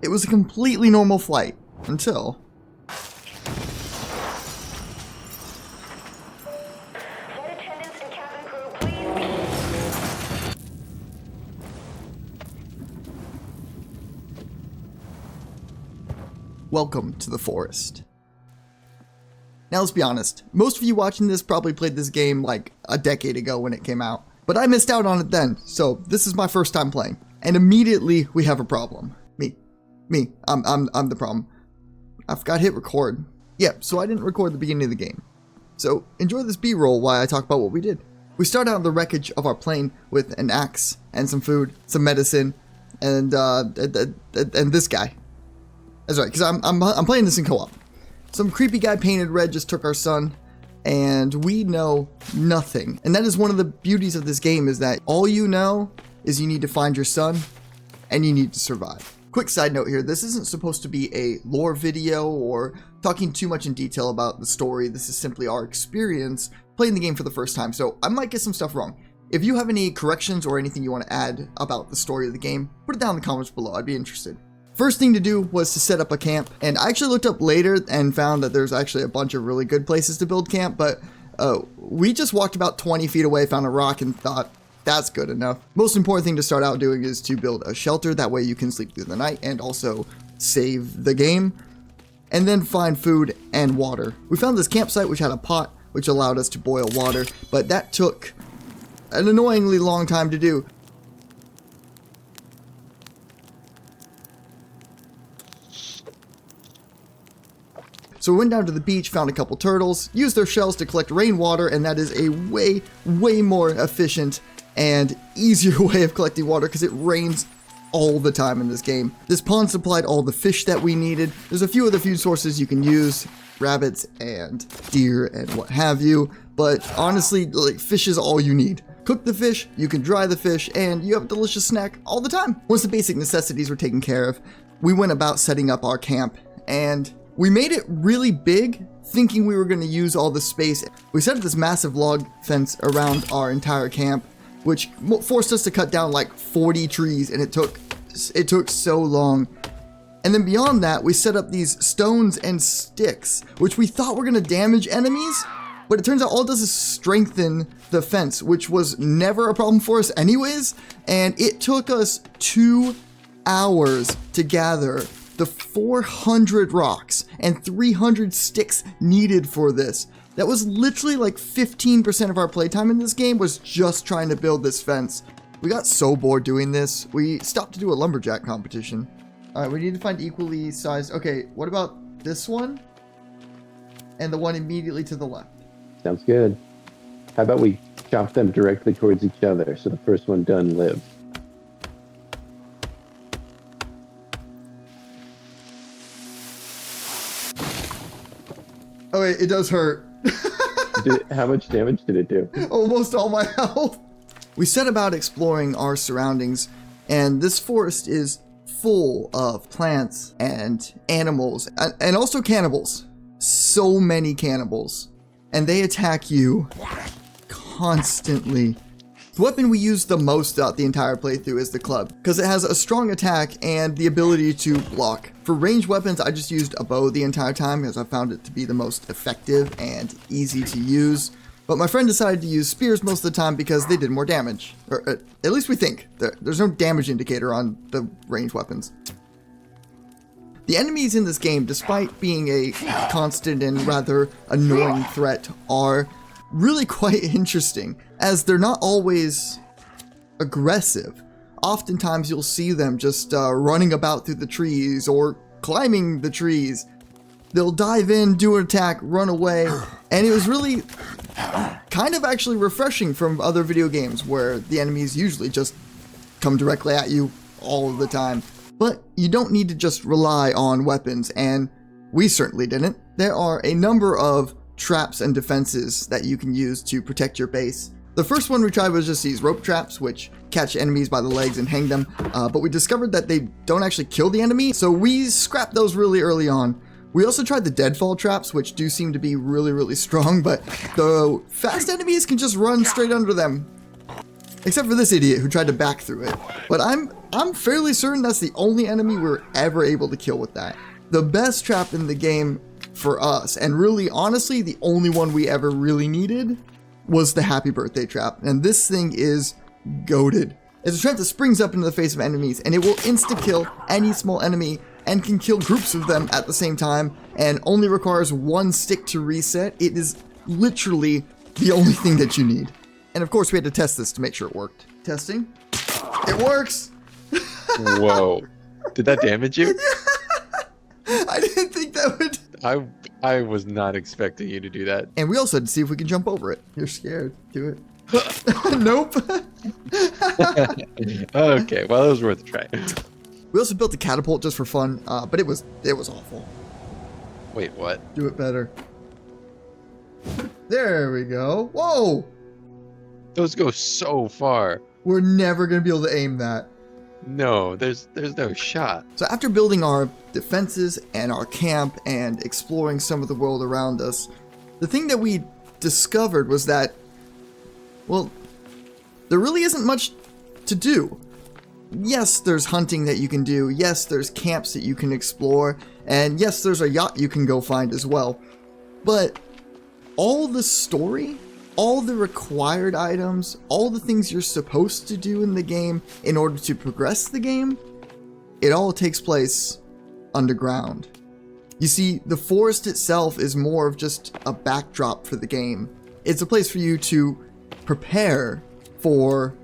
It was a completely normal flight until... Flight attendants and cabin crew, please. Welcome to the forest. Now let's be honest, most of you watching this probably played this game like a decade ago when it came out, but I missed out on it then, so this is my first time playing. And immediately we have a problem. I'm the problem. I forgot to hit record. Yeah, so I didn't record the beginning of the game. So enjoy this B-roll while I talk about what we did. We start out in the wreckage of our plane with an axe and some food, some medicine, and this guy. That's right, because I'm playing this in co-op. Some creepy guy painted red just took our son, and we know nothing. And that is one of the beauties of this game, is that all you know is you need to find your son, and you need to survive. Quick side note here, this isn't supposed to be a lore video or talking too much in detail about the story. This is simply our experience playing the game for the first time, so I might get some stuff wrong. If you have any corrections or anything you want to add about the story of the game, put it down in the comments below, I'd be interested. First thing to do was to set up a camp, and I actually looked up later and found that there's actually a bunch of really good places to build camp, but we just walked about 20 feet away, found a rock, and thought, that's good enough. Most important thing to start out doing is to build a shelter, that way you can sleep through the night and also save the game, and then find food and water. We found this campsite which had a pot which allowed us to boil water, but that took an annoyingly long time to do. So we went down to the beach, found a couple turtles, used their shells to collect rainwater, and that is a way more efficient and easier way of collecting water because it rains all the time in this game. This pond supplied all the fish that we needed. There's a few other food sources you can use, rabbits and deer and what have you, but honestly, like, fish is all you need. Cook the fish, you can dry the fish, and you have a delicious snack all the time. Once the basic necessities were taken care of, we went about setting up our camp, and we made it really big, thinking we were going to use all the space. We set up this massive log fence around our entire camp, which forced us to cut down like 40 trees, and it took so long. And then beyond that, we set up these stones and sticks, which we thought were going to damage enemies, but it turns out all it does is strengthen the fence, which was never a problem for us anyways, and it took us 2 hours to gather the 400 rocks and 300 sticks needed for this. That was literally like 15% of our playtime in this game was just trying to build this fence. We got so bored doing this, we stopped to do a lumberjack competition. Alright, we need to find equally sized... Okay, what about this one? And the one immediately to the left. Sounds good. How about we chop them directly towards each other so the first one done lives? Oh wait, it does hurt. How much damage did it do? Almost all my health. We set about exploring our surroundings, and this forest is full of plants and animals, and also cannibals. So many cannibals. And they attack you constantly. The weapon we use the most throughout the entire playthrough is the club, because it has a strong attack and the ability to block. For ranged weapons, I just used a bow the entire time because I found it to be the most effective and easy to use. But my friend decided to use spears most of the time because they did more damage. Or at least we think. There's no damage indicator on the ranged weapons. The enemies in this game, despite being a constant and rather annoying threat, are really quite interesting, as they're not always aggressive. Oftentimes you'll see them just running about through the trees or climbing the trees. They'll dive in, do an attack, run away, and it was really kind of actually refreshing from other video games where the enemies usually just come directly at you all of the time. But you don't need to just rely on weapons, and we certainly didn't. There are a number of traps and defenses that you can use to protect your base. The first one we tried was just these rope traps, which catch enemies by the legs and hang them, but we discovered that they don't actually kill the enemy, so we scrapped those really early on. We also tried the deadfall traps, which do seem to be really strong, but the fast enemies can just run straight under them. Except for this idiot who tried to back through it. But I'm fairly certain that's the only enemy we're ever able to kill with that. The best trap in the game for us, and really honestly the only one we ever really needed, was the happy birthday trap. And this thing is goated. It's a trap that springs up into the face of enemies, and it will insta-kill any small enemy and can kill groups of them at the same time, and only requires one stick to reset. It is literally the only thing that you need. And of course we had to test this to make sure it worked. Testing. It works! Whoa. Did that damage you? I didn't think that would... I was not expecting you to do that. And we also had to see if we could jump over it. You're scared. Do it. Nope. Okay, well, it was worth a try. We also built a catapult just for fun, but it was awful. Wait, what? Do it better. There we go. Whoa! Those go so far. We're never going to be able to aim that. No, there's no shot. So after building our defenses and our camp and exploring some of the world around us, the thing that we discovered was that, well, there really isn't much to do. Yes, there's hunting that you can do. Yes, there's camps that you can explore. And yes, there's a yacht you can go find as well. But all the story, all the required items, all the things you're supposed to do in the game in order to progress the game, it all takes place underground. You see, the forest itself is more of just a backdrop for the game. It's a place for you to prepare for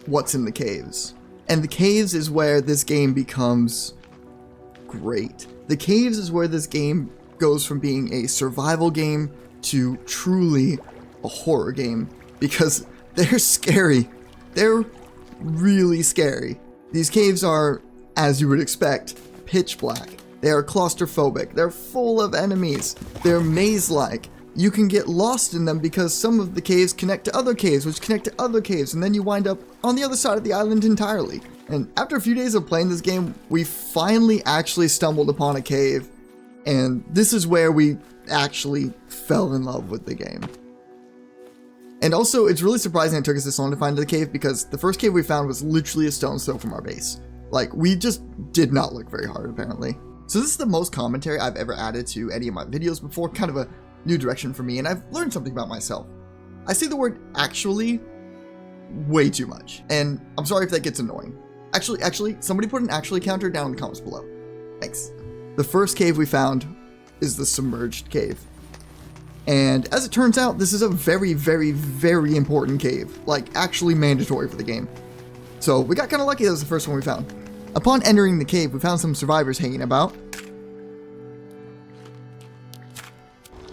what's in the caves. And the caves is where this game becomes great. The caves is where this game goes from being a survival game to truly a horror game, because they're scary. They're really scary. These caves are, as you would expect, pitch black. They are claustrophobic. They're full of enemies. They're maze-like. You can get lost in them because some of the caves connect to other caves, which connect to other caves, and then you wind up on the other side of the island entirely. And after a few days of playing this game, we finally actually stumbled upon a cave, and this is where we actually fell in love with the game. And also, it's really surprising it took us this long to find the cave, because the first cave we found was literally a stone's throw from our base. Like, we just did not look very hard, apparently. So this is the most commentary I've ever added to any of my videos before, kind of a new direction for me, and I've learned something about myself. I say the word actually way too much, and I'm sorry if that gets annoying. Actually, somebody put an actually counter down in the comments below. Thanks. The first cave we found is the submerged cave. And as it turns out, this is a very, very, very important cave, like actually mandatory for the game. So we got kind of lucky that was the first one we found. Upon entering the cave, we found some survivors hanging about,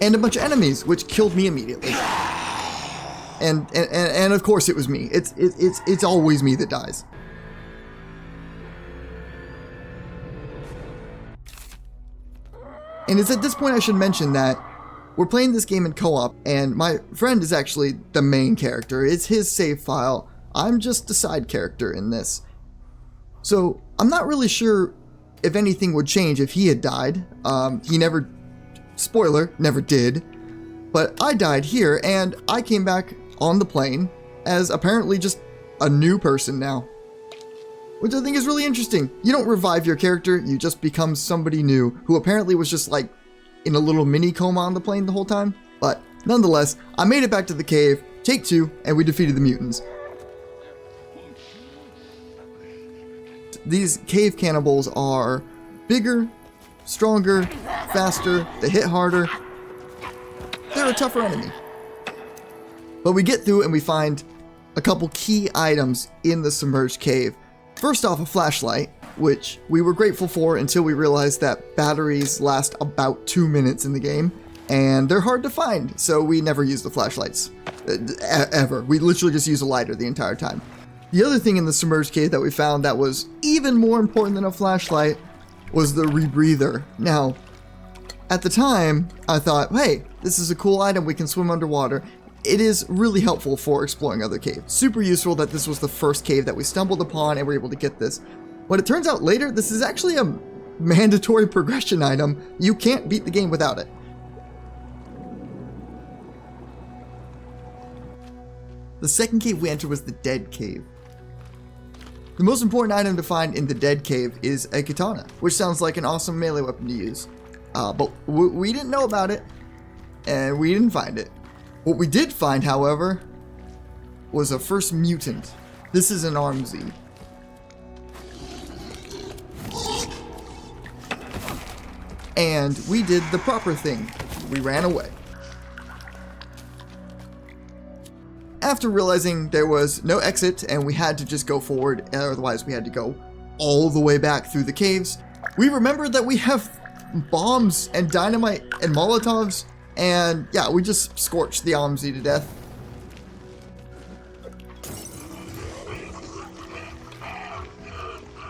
and a bunch of enemies, which killed me immediately. And of course it was me. It's always me that dies. And it's at this point I should mention that we're playing this game in co-op, and my friend is actually the main character. It's his save file. I'm just a side character in this. So I'm not really sure if anything would change if he had died. He never, spoiler, never did. But I died here, and I came back on the plane as apparently just a new person now. Which I think is really interesting. You don't revive your character, you just become somebody new who apparently was just like in a little mini coma on the plane the whole time. But nonetheless, I made it back to the cave, take 2, and we defeated the mutants. These cave cannibals are bigger, stronger, faster, they hit harder. They're a tougher enemy. But we get through and we find a couple key items in the submerged cave. First off, a flashlight, which we were grateful for until we realized that batteries last about 2 minutes in the game, and they're hard to find, so we never use the flashlights. Ever. We literally just use a lighter the entire time. The other thing in the submerged cave that we found that was even more important than a flashlight was the rebreather. Now, at the time, I thought, hey, this is a cool item, we can swim underwater. It is really helpful for exploring other caves. Super useful that this was the first cave that we stumbled upon and were able to get this. But it turns out later, this is actually a mandatory progression item. You can't beat the game without it. The second cave we entered was the Dead Cave. The most important item to find in the Dead Cave is a katana, which sounds like an awesome melee weapon to use. But we didn't know about it, and we didn't find it. What we did find, however, was a first mutant. This is an armsy. And we did the proper thing. We ran away. After realizing there was no exit and we had to just go forward, otherwise we had to go all the way back through the caves, we remembered that we have bombs and dynamite and Molotovs, and yeah, we just scorched the Almsy to death.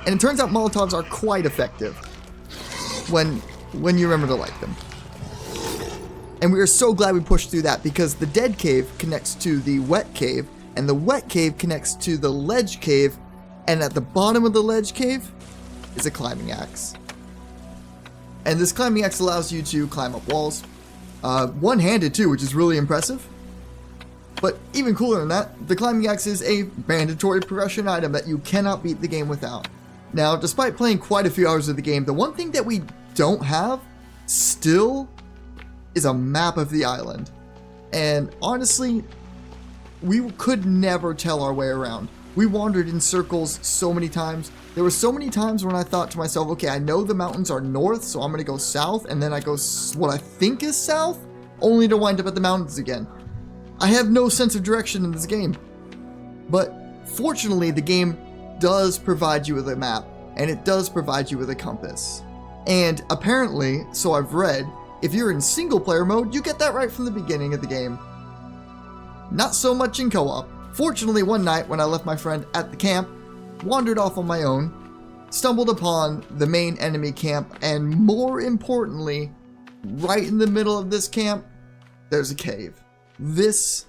And it turns out Molotovs are quite effective when you remember to light them. And we are so glad we pushed through that, because the Dead Cave connects to the Wet Cave, and the Wet Cave connects to the Ledge Cave, and at the bottom of the Ledge Cave is a climbing axe. And this climbing axe allows you to climb up walls, one-handed too, which is really impressive. But even cooler than that, the climbing axe is a mandatory progression item that you cannot beat the game without. Now, despite playing quite a few hours of the game, the one thing that we don't have still is a map of the island. And honestly, we could never tell our way around. We wandered in circles so many times. There were so many times when I thought to myself, okay, I know the mountains are north, so I'm going to go south, and then I go what I think is south, only to wind up at the mountains again. I have no sense of direction in this game. But fortunately, the game does provide you with a map, and it does provide you with a compass. And apparently, so I've read, if you're in single player mode, you get that right from the beginning of the game. Not so much in co-op. Fortunately, one night when I left my friend at the camp, wandered off on my own, stumbled upon the main enemy camp, and more importantly, right in the middle of this camp, there's a cave. This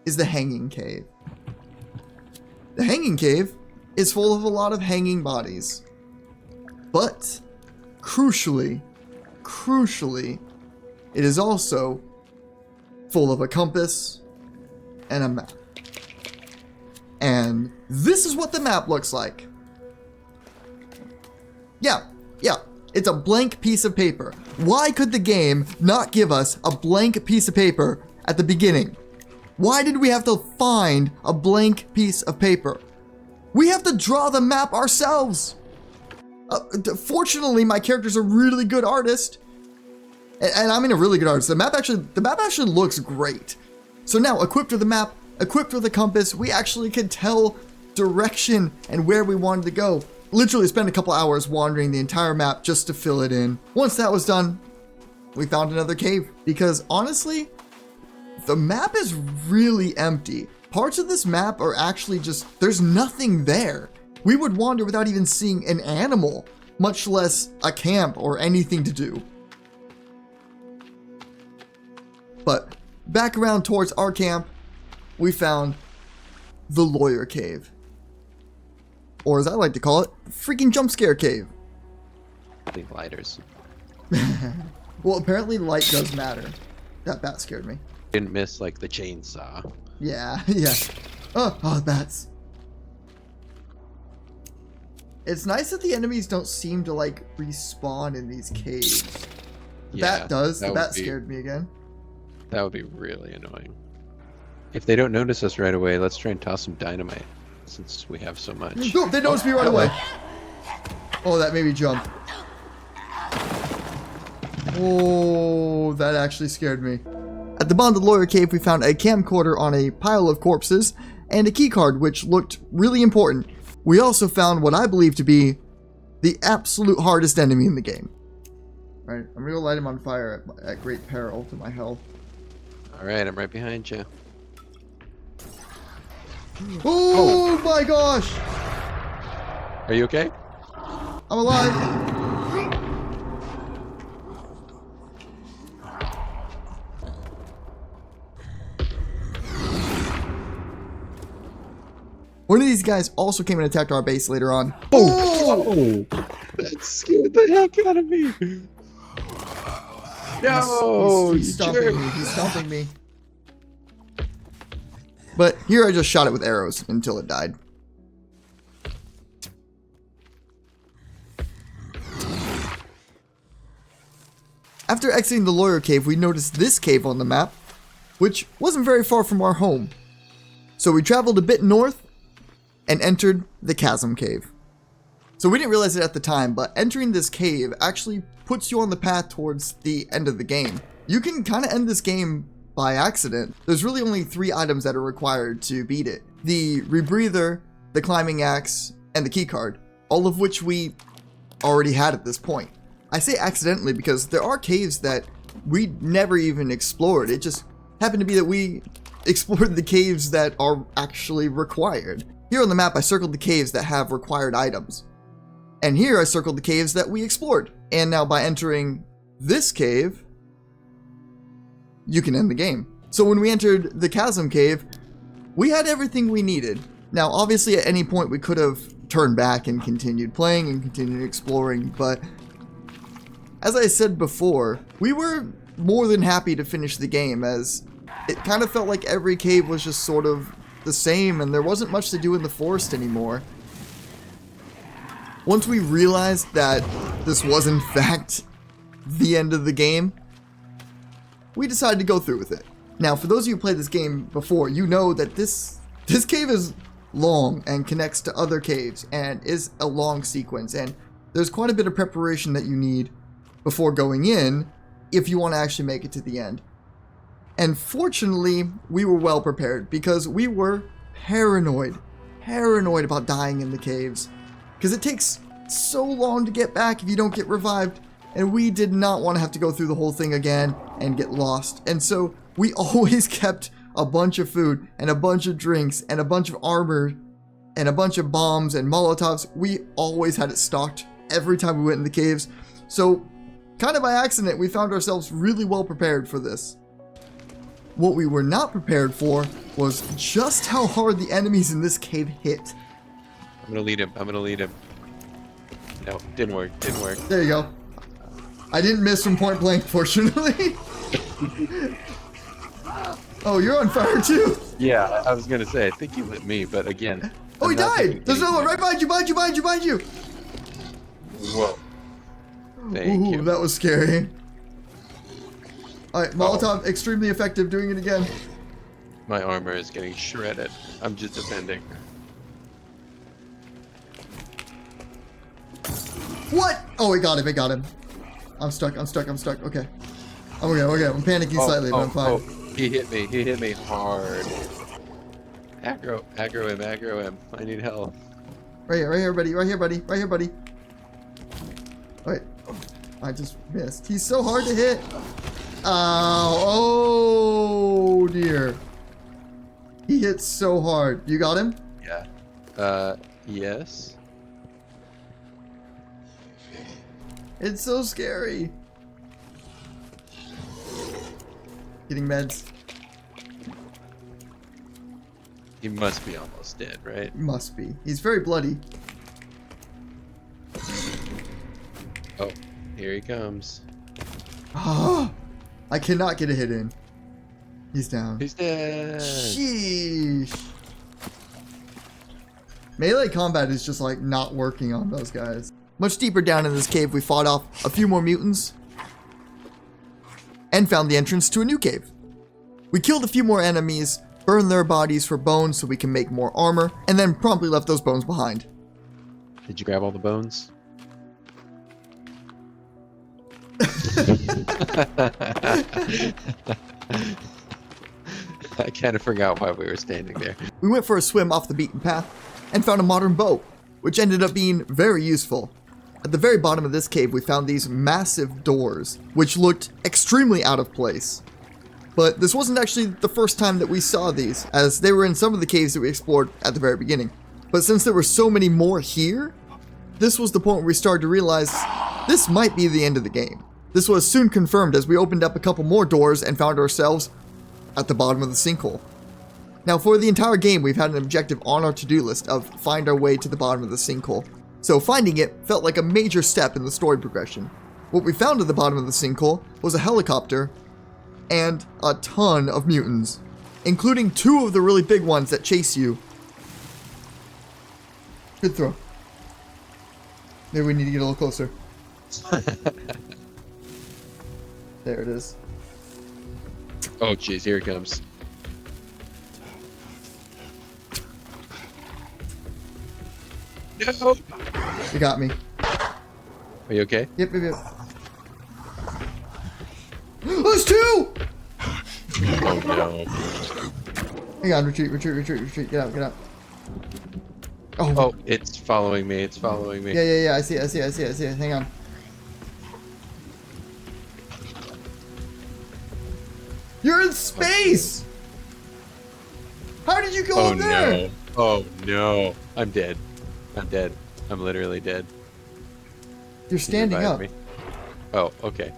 is the Hanging Cave. The Hanging Cave is full of a lot of hanging bodies. But, crucially, it is also full of a compass and a map. And this is what the map looks like. Yeah, it's a blank piece of paper. Why could the game not give us a blank piece of paper at the beginning? Why did we have to find a blank piece of paper? We have to draw the map ourselves. Fortunately, my character's a really good artist. And I'm a really good artist. The map actually looks great. So now, equipped with a map, equipped with a compass, we actually can tell direction and where we wanted to go. Literally spent a couple hours wandering the entire map just to fill it in. Once that was done, we found another cave. Because honestly, the map is really empty. Parts of this map are actually just, there's nothing there. We would wander without even seeing an animal, much less a camp or anything to do. But back around towards our camp, we found the Lawyer Cave. Or as I like to call it, the freaking jump scare cave. I think lighters. Well, apparently light does matter. That bat scared me. Didn't miss like the chainsaw. Yeah. Oh, bats. It's nice that the enemies don't seem to like respawn in these caves. The bat does. The bat scared me again. That would be really annoying. If they don't notice us right away, let's try and toss some dynamite, since we have so much. Oh, they noticed me right away. Oh, that made me jump. Oh, that actually scared me. At the bottom of the Lawyer Cave, we found a camcorder on a pile of corpses and a keycard, which looked really important. We also found what I believe to be the absolute hardest enemy in the game. Alright, I'm gonna go light him on fire at great peril to my health. Alright, I'm right behind you. Oh my gosh! Are you okay? I'm alive! One of these guys also came and attacked our base later on. Oh! That scared the heck out of me! No! He's stomping me. He's stomping me. But here I just shot it with arrows until it died. After exiting the lawyer cave, we noticed this cave on the map, which wasn't very far from our home. So we traveled a bit north and entered the chasm cave. So we didn't realize it at the time, but entering this cave actually puts you on the path towards the end of the game. You can kind of end this game by accident. There's really only 3 items that are required to beat it. The rebreather, the climbing axe, and the keycard, all of which we already had at this point. I say accidentally because there are caves that we never even explored. It just happened to be that we explored the caves that are actually required. Here on the map, I circled the caves that have required items. And here I circled the caves that we explored. And now by entering this cave, you can end the game. So when we entered the chasm cave, we had everything we needed. Now obviously at any point we could have turned back and continued playing and continued exploring, but as I said before, we were more than happy to finish the game, as it kind of felt like every cave was just sort of the same and there wasn't much to do in the forest anymore. Once we realized that this was in fact the end of the game, we decided to go through with it. Now for those of you who played this game before, you know that this cave is long and connects to other caves and is a long sequence, and there's quite a bit of preparation that you need before going in if you want to actually make it to the end. And fortunately, we were well prepared because we were paranoid about dying in the caves, because it takes so long to get back if you don't get revived, and we did not want to have to go through the whole thing again and get lost. And so we always kept a bunch of food and a bunch of drinks and a bunch of armor and a bunch of bombs and Molotovs. We always had it stocked every time we went in the caves. So kind of by accident, we found ourselves really well prepared for this. What we were not prepared for was just how hard the enemies in this cave hit. I'm gonna lead him. No, didn't work. There you go. I didn't miss from point blank, fortunately. Oh, you're on fire too. Yeah, I was gonna say, I think you lit me, but again. Oh, he died! There's another one right behind you! Whoa. Thank you. That was scary. Alright, Molotov, extremely effective, doing it again. My armor is getting shredded. I'm just defending. What? Oh, it got him. I'm stuck. Okay. I'm panicking slightly, but I'm fine. He hit me hard. Aggro him. I need help. Right here, buddy. Wait. I just missed. He's so hard to hit. Oh dear. He hits so hard. You got him? Yeah. Yes. It's so scary. Getting meds. He must be almost dead, right? Must be. He's very bloody. Oh, here he comes. Ah, I cannot get a hit in. He's down. He's dead. Sheesh. Melee combat is just like not working on those guys. Much deeper down in this cave, we fought off a few more mutants and found the entrance to a new cave. We killed a few more enemies, burned their bodies for bones so we can make more armor, and then promptly left those bones behind. Did you grab all the bones? I kind of forgot why we were standing there. We went for a swim off the beaten path and found a modern bow, which ended up being very useful. At the very bottom of this cave, we found these massive doors, which looked extremely out of place. But this wasn't actually the first time that we saw these, as they were in some of the caves that we explored at the very beginning. But since there were so many more here, this was the point where we started to realize this might be the end of the game. This was soon confirmed as we opened up a couple more doors and found ourselves at the bottom of the sinkhole. Now for the entire game, we've had an objective on our to-do list of find our way to the bottom of the sinkhole. So finding it felt like a major step in the story progression. What we found at the bottom of the sinkhole was a helicopter and a ton of mutants. including 2 of the really big ones that chase you. Good throw. Maybe we need to get a little closer. There it is. Oh, jeez, here it comes. No! You got me. Are you okay? Yep. There's 2! Oh, no. Hang on, retreat. Get out. Oh, it's following me. Yeah. I see it. Hang on. You're in space! How did you go Oh, up there? no. Oh, no. I'm dead. I'm literally dead. You're standing Revive up. me. Oh, okay.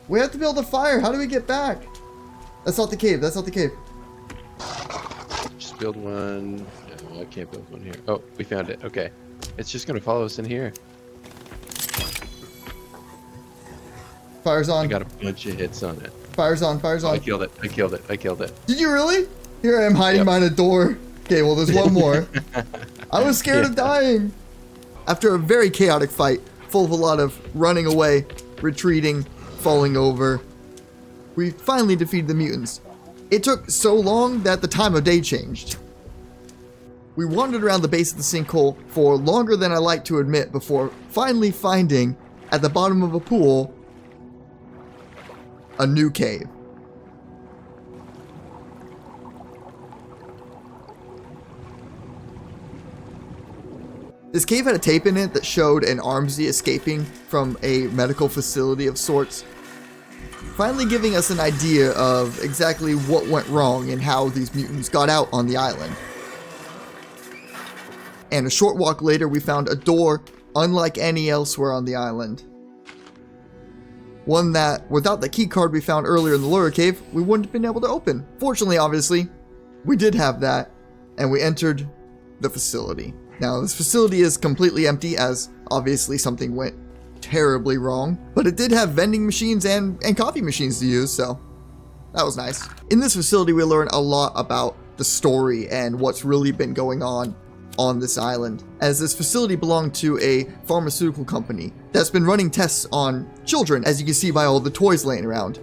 We have to build a fire. How do we get back? That's not the cave. Just build one. No, I can't build one here. Oh, we found it. Okay. It's just going to follow us in here. Fire's on. I got a bunch of hits on it. Fire's on. I killed it. Did you really? Here I am hiding Yep. behind a door. Okay, well, there's one more. I was scared of dying. After a very chaotic fight, full of a lot of running away, retreating, falling over, we finally defeated the mutants. It took so long that the time of day changed. We wandered around the base of the sinkhole for longer than I like to admit before finally finding, at the bottom of a pool, a new cave. This cave had a tape in it that showed an Armsy escaping from a medical facility of sorts, finally giving us an idea of exactly what went wrong and how these mutants got out on the island. And a short walk later, we found a door unlike any elsewhere on the island. One that, without the key card we found earlier in the lower cave, we wouldn't have been able to open. Fortunately, obviously, we did have that, and we entered the facility. Now, this facility is completely empty, as obviously something went terribly wrong, but it did have vending machines and coffee machines to use, so that was nice. In this facility, we learn a lot about the story and what's really been going on this island, as this facility belonged to a pharmaceutical company that's been running tests on children, as you can see by all the toys laying around,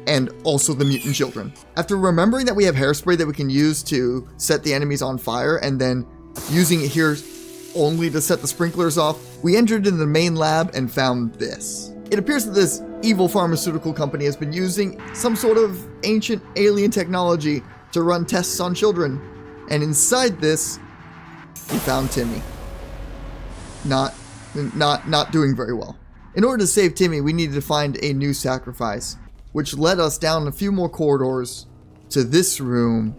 and also the mutant children. After remembering that we have hairspray that we can use to set the enemies on fire, and then using it here only to set the sprinklers off, we entered into the main lab and found this. It appears that this evil pharmaceutical company has been using some sort of ancient alien technology to run tests on children, and inside this, we found Timmy. Not doing very well. In order to save Timmy, we needed to find a new sacrifice, which led us down a few more corridors to this room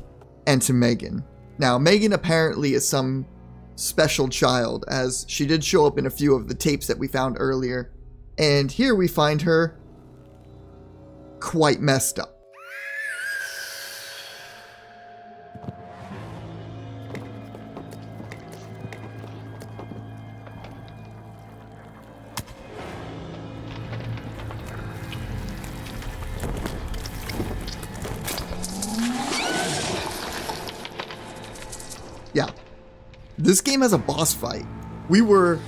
and to Megan. Now, Megan apparently is some special child, as she did show up in a few of the tapes that we found earlier. And here we find her quite messed up. Yeah, this game has a boss fight. We were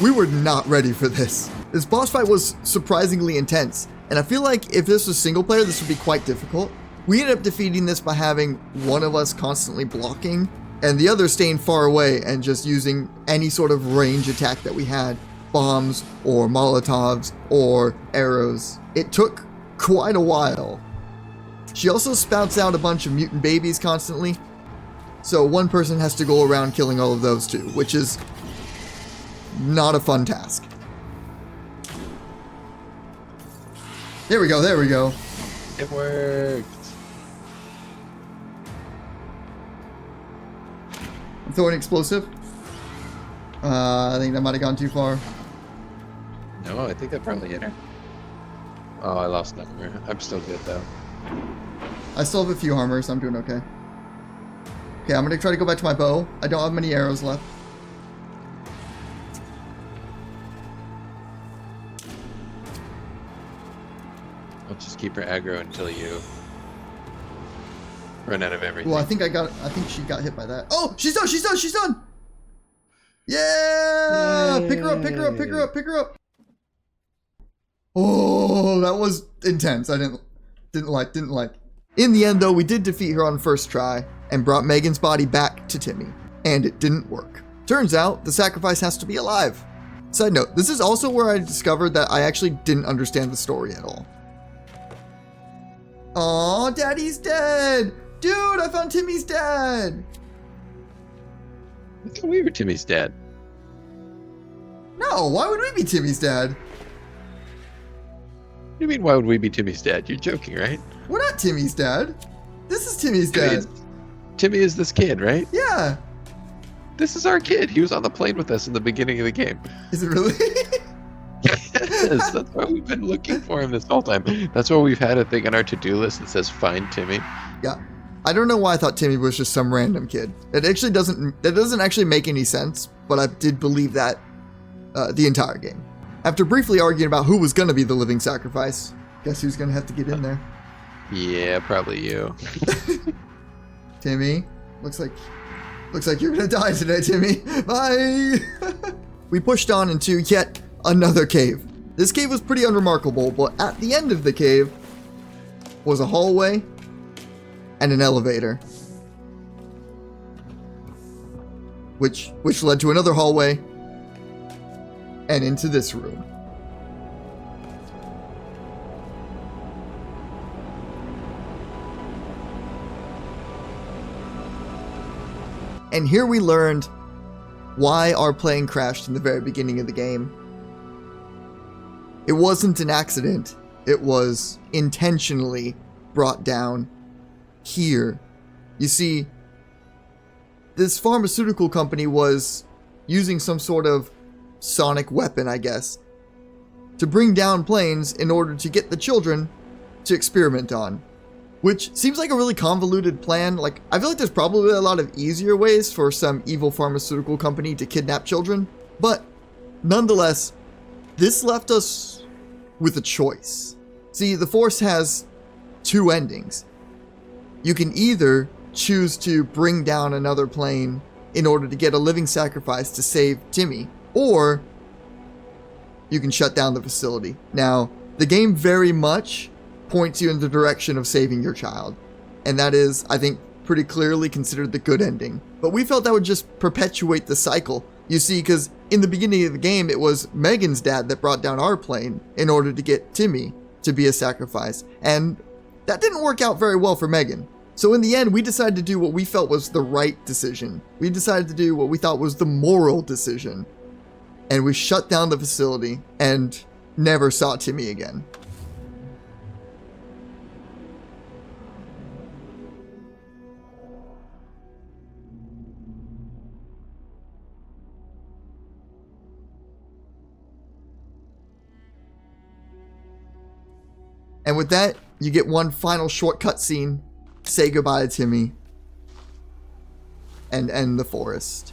not ready for this. This boss fight was surprisingly intense, and I feel like if this was single player, this would be quite difficult. We ended up defeating this by having one of us constantly blocking, and the other staying far away and just using any sort of range attack that we had. Bombs, or Molotovs, or arrows. It took quite a while. She also spouts out a bunch of mutant babies constantly, so one person has to go around killing all of those too, which is not a fun task. There we go. It worked. I'm throwing explosive. I think that might have gone too far. No, I think that probably hit her. Oh, I lost number. I'm still good though. I still have a few armor, so I'm doing okay. Okay, I'm gonna try to go back to my bow. I don't have many arrows left. I'll just keep her aggro until you run out of everything. Well, I think she got hit by that. Oh, she's done. She's done. She's done. Yeah! Yay. Pick her up. Pick her up. Pick her up. Pick her up. Oh, that was intense. I didn't like. In the end, though, we did defeat her on first try and brought Megan's body back to Timmy, and it didn't work. Turns out the sacrifice has to be alive. Side note, this is also where I discovered that I actually didn't understand the story at all. Aw, Daddy's dead! Dude, I found Timmy's dad! I thought we were Timmy's dad. No, why would we be Timmy's dad? What do you mean, why would we be Timmy's dad? You're joking, right? We're not Timmy's dad. This is Timmy's dad. Timmy is this kid, right? Yeah. This is our kid. He was on the plane with us in the beginning of the game. Is it really? Yes, that's why we've been looking for him this whole time. That's why we've had a thing on our to-do list that says "Find Timmy." Yeah. I don't know why I thought Timmy was just some random kid. That doesn't actually make any sense, but I did believe that the entire game. After briefly arguing about who was going to be the living sacrifice, guess who's going to have to get in there? Yeah, probably you. Timmy, looks like you're going to die today, Timmy. Bye. We pushed on into yet another cave. This cave was pretty unremarkable, but at the end of the cave was a hallway and an elevator, which led to another hallway and into this room. And here we learned why our plane crashed in the very beginning of the game. It wasn't an accident. It was intentionally brought down here. You see, this pharmaceutical company was using some sort of sonic weapon, I guess, to bring down planes in order to get the children to experiment on. Which seems like a really convoluted plan. Like, I feel like there's probably a lot of easier ways for some evil pharmaceutical company to kidnap children. But nonetheless, this left us with a choice. See, the Force has two endings. You can either choose to bring down another plane in order to get a living sacrifice to save Timmy, or you can shut down the facility. Now, the game very much points you in the direction of saving your child, and that is, I think, pretty clearly considered the good ending. But we felt that would just perpetuate the cycle. You see, because in the beginning of the game, it was Megan's dad that brought down our plane in order to get Timmy to be a sacrifice, and that didn't work out very well for Megan. So in the end, we decided to do what we felt was the right decision. We decided to do what we thought was the moral decision, and we shut down the facility and never saw Timmy again. And with that, you get one final short cutscene, say goodbye to Timmy, and end the forest.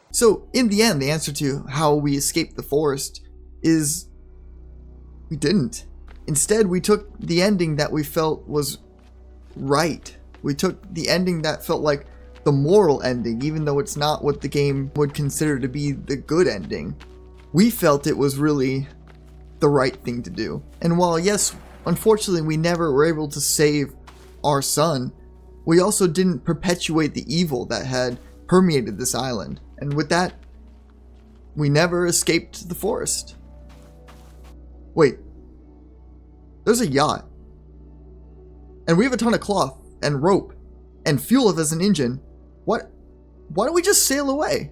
So, in the end, the answer to how we escaped the forest is we didn't. Instead, we took the ending that we felt was right. We took the ending that felt like the moral ending, even though it's not what the game would consider to be the good ending. We felt it was really the right thing to do. And while, yes, unfortunately, we never were able to save our son, we also didn't perpetuate the evil that had permeated this island. And with that, we never escaped the forest. Wait, there's a yacht. and we have a ton of cloth and rope and fuel if there's an engine. Why don't we just sail away?